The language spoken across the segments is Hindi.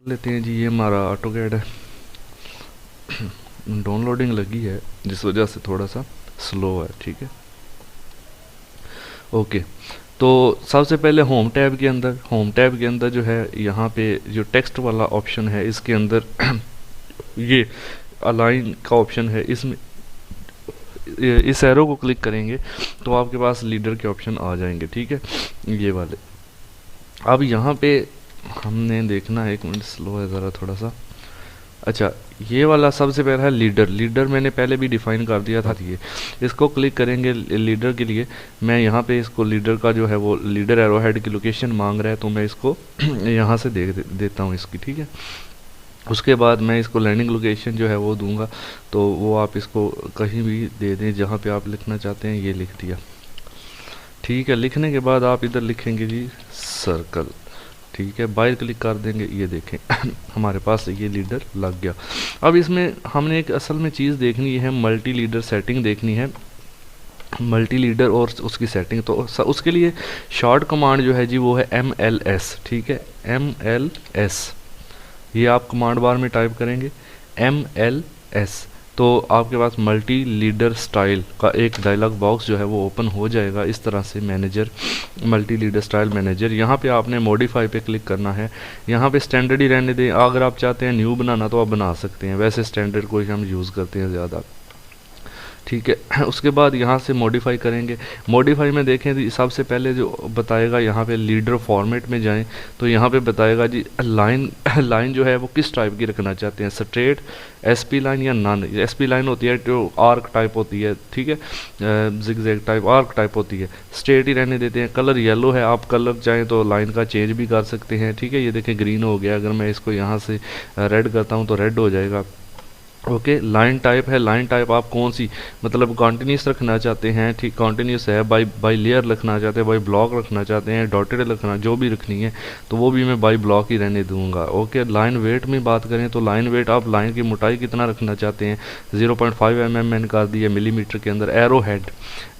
लेते हैं जी। ये हमारा ऑटोकैड है, डाउनलोडिंग लगी है जिस वजह से थोड़ा सा स्लो है। ठीक है, ओके। तो सबसे पहले होम टैब के अंदर जो है, यहाँ पे जो टेक्स्ट वाला ऑप्शन है इसके अंदर ये अलाइन का ऑप्शन है, इसमें इस एरो को क्लिक करेंगे तो आपके पास लीडर के ऑप्शन आ जाएंगे। ठीक है, ये वाले। अब यहाँ पे हमने देखना है, एक मिनट स्लो है ज़रा थोड़ा सा। अच्छा, ये वाला सबसे पहला है लीडर। लीडर मैंने पहले भी डिफाइन कर दिया था। ये इसको क्लिक करेंगे लीडर के लिए। मैं यहाँ पे इसको लीडर का जो है वो लीडर एरो हेड की लोकेशन मांग रहा है, तो मैं इसको यहाँ से देता हूँ इसकी। ठीक है, उसके बाद मैं इसको लैंडिंग लोकेशन जो है वो दूंगा, तो वो आप इसको कहीं भी दे दें जहाँ पे आप लिखना चाहते हैं। ये लिख दिया। ठीक है, लिखने के बाद आप इधर लिखेंगे जी सर्कल। ठीक है, बाहर क्लिक कर देंगे, ये देखें हमारे पास ये लीडर लग गया। अब इसमें हमने एक असल में चीज़ देखनी है, मल्टी लीडर सेटिंग देखनी है, मल्टी लीडर और उसकी सेटिंग। तो उसके लिए शॉर्ट कमांड जो है जी वो है MLS। ठीक है, MLS ये आप कमांड बार में टाइप करेंगे MLS, तो आपके पास मल्टी लीडर स्टाइल का एक डायलॉग बॉक्स जो है वो ओपन हो जाएगा इस तरह से। Manager, multi leader style manager, यहाँ पे आपने मॉडिफाई पे क्लिक करना है। यहाँ पे स्टैंडर्ड ही रहने दें। अगर आप चाहते हैं न्यू बनाना तो आप बना सकते हैं, वैसे स्टैंडर्ड को ही हम यूज़ करते हैं ज़्यादा। ठीक है, उसके बाद यहाँ से मॉडिफाई करेंगे। मॉडिफाई में देखें तो सबसे पहले जो बताएगा, यहाँ पे लीडर फॉर्मेट में जाएं तो यहाँ पे बताएगा जी लाइन लाइन जो है वो किस टाइप की रखना चाहते हैं, स्ट्रेट, SP लाइन या नन। SP लाइन होती है जो आर्क टाइप होती है। ठीक है, जिगजैग टाइप आर्क टाइप होती है। स्ट्रेट ही रहने देते हैं। कलर येलो है, आप कलर चाहें तो लाइन का चेंज भी कर सकते हैं। ठीक है, ये देखें ग्रीन हो गया। अगर मैं इसको यहाँ से रेड करता हूँ तो रेड हो जाएगा। ओके, लाइन टाइप है। लाइन टाइप आप कौन सी, मतलब कॉन्टिन्यूस रखना चाहते हैं, ठीक कॉन्टिन्यूस है, बाई लेयर रखना चाहते हैं, बाई ब्लॉक रखना चाहते हैं, डॉटेड रखना, जो भी रखनी है तो वो भी मैं बाई ब्लॉक ही रहने दूंगा। ओके, लाइन वेट में बात करें तो लाइन वेट आप लाइन की मोटाई कितना रखना चाहते हैं, 0.5 mm मैंने कर दिया मिलीमीटर के अंदर। एरो हेड,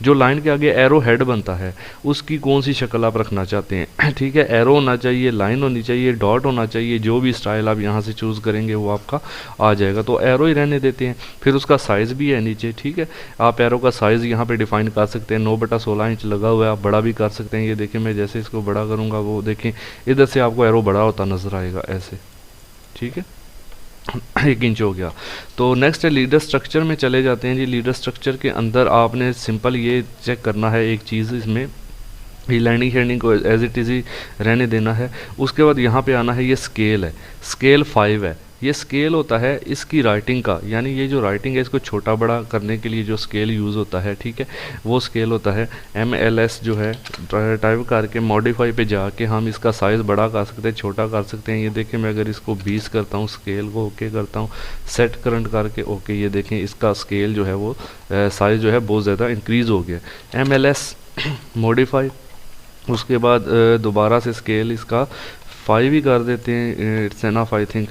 जो लाइन के आगे एरो हेड बनता है उसकी कौन सी शक्ल आप रखना चाहते हैं। ठीक है, एरो होना चाहिए, लाइन होनी चाहिए, डॉट होना चाहिए, जो भी स्टाइल आप यहाँ से चूज़ करेंगे वो आपका आ जाएगा। तो एरो रहने देते हैं। फिर उसका साइज़ भी है नीचे। ठीक है, आप एरो का साइज़ यहाँ पे डिफाइन कर सकते हैं। 9/16 इंच लगा हुआ है, आप बड़ा भी कर सकते हैं। ये देखें, मैं जैसे इसको बड़ा करूँगा वो देखें इधर से आपको एरो बड़ा होता नज़र आएगा ऐसे। ठीक है, 1 इंच हो गया। तो नेक्स्ट है लीडर स्ट्रक्चर में चले जाते हैं जी। लीडर स्ट्रक्चर के अंदर आपने सिंपल ये चेक करना है एक चीज़, इसमें ये लैंडिंग शेडिंग को एज इट इज़ ही रहने देना है। उसके बाद यहाँ पे आना है, ये स्केल है, स्केल 5 है। ये स्केल होता है इसकी राइटिंग का, यानी ये जो राइटिंग है इसको छोटा बड़ा करने के लिए जो स्केल यूज़ होता है। ठीक है, वो स्केल होता है MLS जो है। टाइप करके मॉडिफाई पे जाके हम इसका साइज़ बड़ा कर सकते हैं, छोटा कर सकते हैं। ये देखें, मैं अगर इसको 20 करता हूँ, स्केल को ओके करता हूँ, सेट करंट करके ओके, ये देखें इसका स्केल जो है वो साइज़ जो है बहुत ज़्यादा इंक्रीज़ हो गया। MLS मॉडिफाई, उसके बाद दोबारा से स्केल इसका 5 ही कर देते हैं, it's enough I think.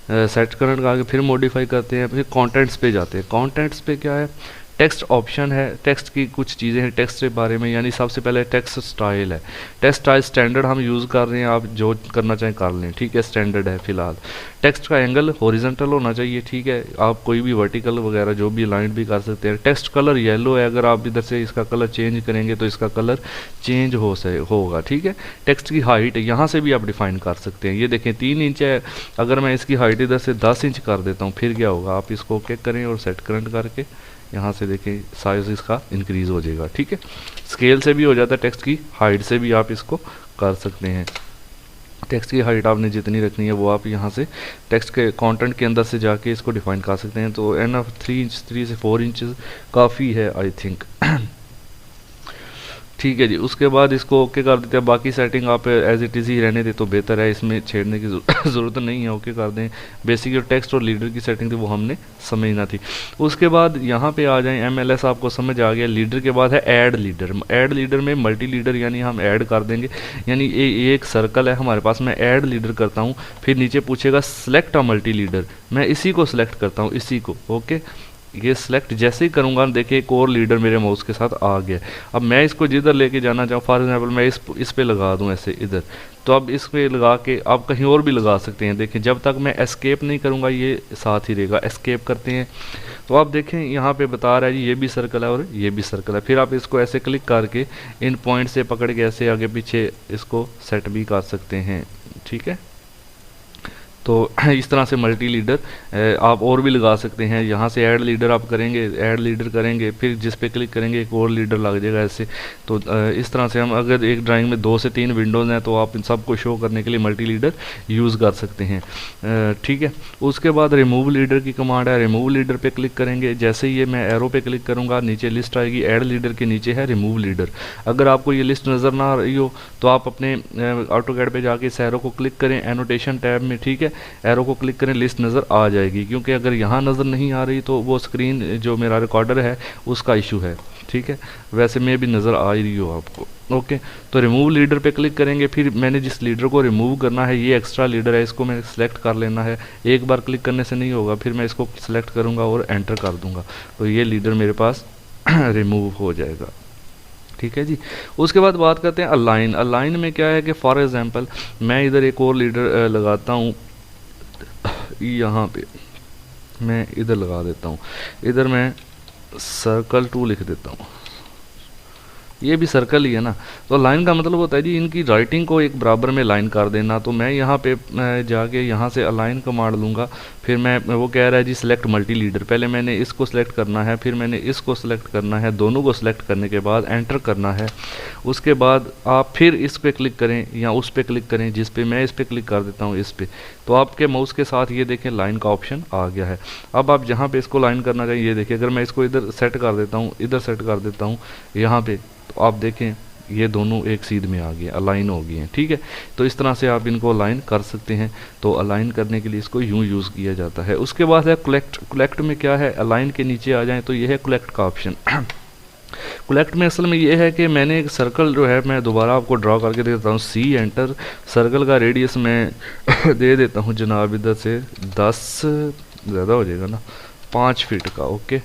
Set current का आगे फिर मॉडिफाई करते हैं, फिर कंटेंट्स पे जाते हैं। कंटेंट्स पे क्या है, टेक्स्ट ऑप्शन है। टेक्स्ट की कुछ चीज़ें हैं टेक्स्ट के बारे में, यानी सबसे पहले टेक्स्ट स्टाइल है। टेक्स्ट स्टाइल स्टैंडर्ड हम यूज़ कर रहे हैं, आप जो करना चाहें कर लें। ठीक है, स्टैंडर्ड है फिलहाल। टेक्स्ट का एंगल हॉरिजॉन्टल होना चाहिए। ठीक है, आप कोई भी वर्टिकल वगैरह जो भी लाइन भी कर सकते हैं। टेक्स्ट कलर येलो है, अगर आप इधर से इसका कलर चेंज करेंगे तो इसका कलर चेंज होगा। ठीक है, टेक्स्ट की हाइट यहाँ से भी आप डिफाइन कर सकते हैं। ये देखें 3 इंच है, अगर मैं इसकी हाइट इधर से 10 इंच कर देता हूँ फिर क्या होगा, आप इसको ओके करें और सेट करंट करके यहाँ से देखें साइज़ इसका इंक्रीज़ हो जाएगा। ठीक है, स्केल से भी हो जाता है, टेक्स्ट की हाइट से भी आप इसको कर सकते हैं। टेक्स्ट की हाइट आपने जितनी रखनी है वो आप यहाँ से टेक्स्ट के कंटेंट के अंदर से जाके इसको डिफाइन कर सकते हैं। तो एनफ 3 से 4 इंच काफ़ी है आई थिंक। ठीक है जी, उसके बाद इसको ओके कर देते हैं। बाकी सेटिंग आप एज इट इज़ ही रहने दे तो बेहतर है, इसमें छेड़ने की ज़रूरत नहीं है। ओके कर दें। बेसिक जो टेक्स्ट और लीडर की सेटिंग थी वो हमने समझना थी। उसके बाद यहाँ पे आ जाएं, MLS आपको समझ आ गया। लीडर के बाद है ऐड लीडर। ऐड लीडर में मल्टी लीडर यानी हम ऐड कर देंगे, यानी ये एक सर्कल है हमारे पास, मैं ऐड लीडर करता हूँ, फिर नीचे पूछेगा सेलेक्ट अ मल्टी लीडर, मैं इसी को सिलेक्ट करता हूँ, इसी को। ओके, ये सिलेक्ट जैसे ही करूँगा देखिए एक और लीडर मेरे माउस के साथ आ गया। अब मैं इसको जिधर लेके जाना चाहूँ, फॉर एग्जांपल मैं इस पे लगा दूँ ऐसे इधर, तो अब इस पे लगा के आप कहीं और भी लगा सकते हैं। देखें जब तक मैं एस्केप नहीं करूँगा ये साथ ही रहेगा। एस्केप करते हैं तो आप देखें यहाँ पे बता रहा है जी ये भी सर्कल है और ये भी सर्कल है। फिर आप इसको ऐसे क्लिक करके इन पॉइंट से पकड़ के ऐसे आगे पीछे इसको सेट भी कर सकते हैं, ठीक है। तो इस तरह से मल्टी लीडर आप और भी लगा सकते हैं। यहाँ से ऐड लीडर आप करेंगे, ऐड लीडर करेंगे, फिर जिस पे क्लिक करेंगे एक और लीडर लग जाएगा ऐसे। तो इस तरह से हम अगर एक ड्राइंग में 2 से 3 विंडोज़ हैं तो आप इन सबको शो करने के लिए मल्टी लीडर यूज़ कर सकते हैं, ठीक है। उसके बाद रिमूव लीडर की कमांड है। रिमूव लीडर पे क्लिक करेंगे, जैसे ही ये मैं एरो पे क्लिक करूँगा नीचे लिस्ट आएगी, ऐड लीडर के नीचे है रिमूव लीडर। अगर आपको ये लिस्ट नज़र ना आ रही हो तो आप अपने ऑटोकैड पे जाके इस एरो को क्लिक करें एनोटेशन टैब में, ठीक है। एरो को क्लिक करें, लिस्ट नज़र आ जाएगी, क्योंकि अगर यहाँ नज़र नहीं आ रही तो वो स्क्रीन जो मेरा रिकॉर्डर है उसका इशू है, ठीक है। वैसे में भी नज़र आ रही हो आपको, ओके। तो रिमूव लीडर पे क्लिक करेंगे, फिर मैंने जिस लीडर को रिमूव करना है ये एक्स्ट्रा लीडर है, इसको मैंने सेलेक्ट कर लेना है। एक बार क्लिक करने से नहीं होगा, फिर मैं इसको सेलेक्ट करूँगा और एंटर कर दूँगा तो ये लीडर मेरे पास रिमूव हो जाएगा, ठीक है जी। उसके बाद बात करते हैं अलाइन। अलाइन में क्या है कि फॉर एग्जांपल मैं इधर एक और लीडर लगाता हूँ, यहाँ पे मैं इधर लगा देता हूँ, इधर मैं सर्कल 2 लिख देता हूँ, ये भी सर्कल ही है ना। तो लाइन का मतलब होता है जी इनकी राइटिंग को एक बराबर में लाइन कर देना। तो मैं यहाँ पे जाके यहाँ से अलाइन कमांड लूँगा, फिर मैं वो कह रहा है जी सिलेक्ट मल्टी लीडर। पहले मैंने इसको सिलेक्ट करना है, फिर मैंने इसको सिलेक्ट करना है, दोनों को सिलेक्ट करने के बाद एंटर करना है। उसके बाद आप फिर इस पर क्लिक करें या उस पर क्लिक करें, जिस पे मैं इस पर क्लिक कर देता हूँ इस पर, तो आपके माउस के साथ ये देखें लाइन का ऑप्शन आ गया है। अब आप जहाँ पे इसको लाइन करना चाहिए, ये देखिए अगर मैं इसको इधर सेट कर देता हूँ, इधर सेट कर देता हूँ यहाँ पे, तो आप देखें ये दोनों एक सीध में आ गए, अलाइन हो गए हैं, ठीक है। तो इस तरह से आप इनको अलाइन कर सकते हैं। तो अलाइन करने के लिए इसको यूँ यूज़ किया जाता है। उसके बाद है कलेक्ट। कलेक्ट में क्या है, अलाइन के नीचे आ जाएं तो ये है कलेक्ट का ऑप्शन। कलेक्ट में असल में ये है कि मैंने एक सर्कल जो है मैं दोबारा आपको ड्रॉ करके दे देता हूँ, सी एंटर। सर्कल का रेडियस मैं दे देता हूँ जनाब इधर से 10 ज़्यादा हो जाएगा ना, 5 फीट का, ओके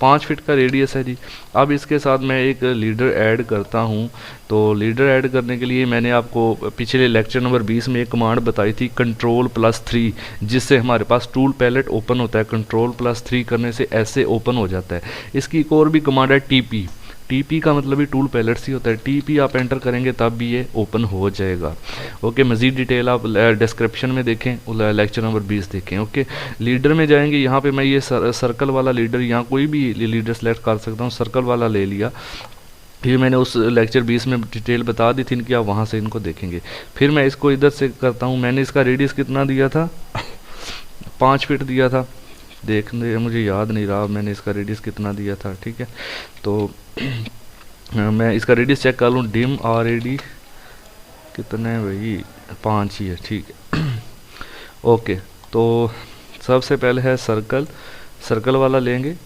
5 फीट का रेडियस है जी। अब इसके साथ मैं एक लीडर ऐड करता हूँ। तो लीडर ऐड करने के लिए मैंने आपको पिछले लेक्चर नंबर 20 में एक कमांड बताई थी Ctrl+3, जिससे हमारे पास टूल पैलेट ओपन होता है। Ctrl+3 करने से ऐसे ओपन हो जाता है। इसकी एक और भी कमांड है TP। TP का मतलब ही टूल पैलेट्स ही होता है। TP आप एंटर करेंगे तब भी ये ओपन हो जाएगा, ओके। मज़ीद डिटेल आप डिस्क्रिप्शन में देखें, लेक्चर नंबर 20 देखें, ओके। लीडर में जाएंगे, यहाँ पे मैं ये सर्कल वाला लीडर, यहाँ कोई भी लीडर सेलेक्ट कर सकता हूँ, सर्कल वाला ले लिया। फिर मैंने उस लेक्चर 20 में डिटेल बता दी थी कि आप वहाँ से इनको देखेंगे। फिर मैं इसको इधर से करता हूँ, मैंने इसका रेडियस कितना दिया था 5 फीट दिया था, देखने मुझे याद नहीं रहा मैंने इसका रेडियस कितना दिया था, ठीक है। तो मैं इसका रेडियस चेक कर लूँ, डिम RAD कितना है भाई, 5 ही है, ठीक है। ओके, तो सबसे पहले है सर्कल, सर्कल वाला लेंगे।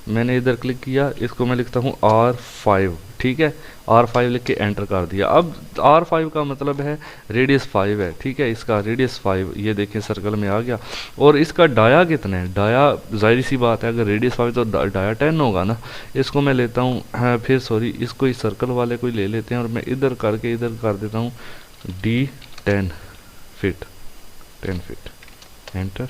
मैंने इधर क्लिक किया, इसको मैं लिखता हूँ R5, ठीक है। R5 लिख के एंटर कर दिया। अब R5 का मतलब है रेडियस 5 है, ठीक है। इसका रेडियस 5, ये देखें सर्कल में आ गया। और इसका डाया कितना है, डाया जाहिर सी बात है अगर रेडियस 5 तो डाया 10 होगा ना। इसको मैं लेता हूँ, हाँ फिर सॉरी इसको इस सर्कल वाले को ही ले लेते हैं और मैं इधर करके इधर कर देता हूँ D10 feet, 10 feet, enter.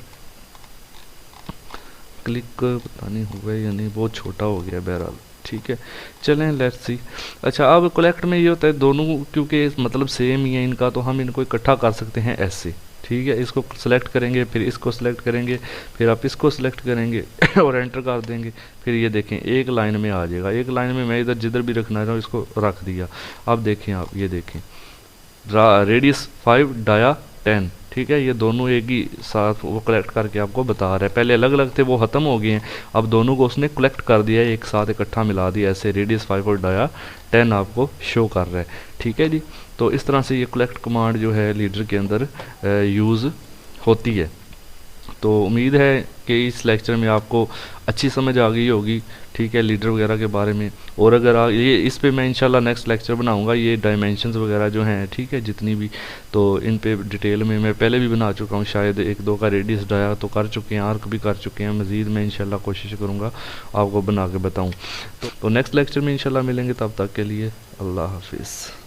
Click पता नहीं हुआ या नहीं, बहुत छोटा हो गया बहरहाल, ठीक है। चलें लेट्स सी। अच्छा, अब कलेक्ट में ये होता है दोनों क्योंकि मतलब सेम ही है इनका, तो हम इनको इकट्ठा कर सकते हैं ऐसे, ठीक है। इसको सेलेक्ट करेंगे, फिर इसको सेलेक्ट करेंगे, फिर आप इसको सेलेक्ट करेंगे और एंटर कर देंगे। फिर ये देखें एक लाइन में आ जाएगा। एक लाइन में मैं इधर जिधर भी रखना चाहूँ इसको रख दिया। अब देखें आप, ये देखें रेडियस 5 डाया 10, ठीक है। ये दोनों एक ही साथ वो कलेक्ट करके आपको बता रहा है। पहले अलग अलग थे, वो ख़त्म हो गए हैं, अब दोनों को उसने कलेक्ट कर दिया है, एक साथ इकट्ठा मिला दिया, ऐसे रेडियस 5 और डाया 10 आपको शो कर रहा है, ठीक है जी। तो इस तरह से ये कलेक्ट कमांड जो है लीडर के अंदर यूज़ होती है। तो उम्मीद है कि इस लेक्चर में आपको अच्छी समझ आ गई होगी, ठीक है, लीडर वगैरह के बारे में। और अगर ये इस पे मैं इंशाल्लाह नेक्स्ट लेक्चर बनाऊंगा, ये डायमेंशंस वगैरह जो हैं, ठीक है, जितनी भी, तो इन पे डिटेल में मैं पहले भी बना चुका हूँ, शायद एक दो का रेडियस डाया तो कर चुके हैं, आर्क भी कर चुके हैं, मज़ीद मैं इंशाल्लाह कोशिश करूँगा आपको बना के बताऊँ। तो नेक्स्ट लेक्चर में इंशाल्लाह मिलेंगे, तब तक के लिए अल्लाह हाफिज़।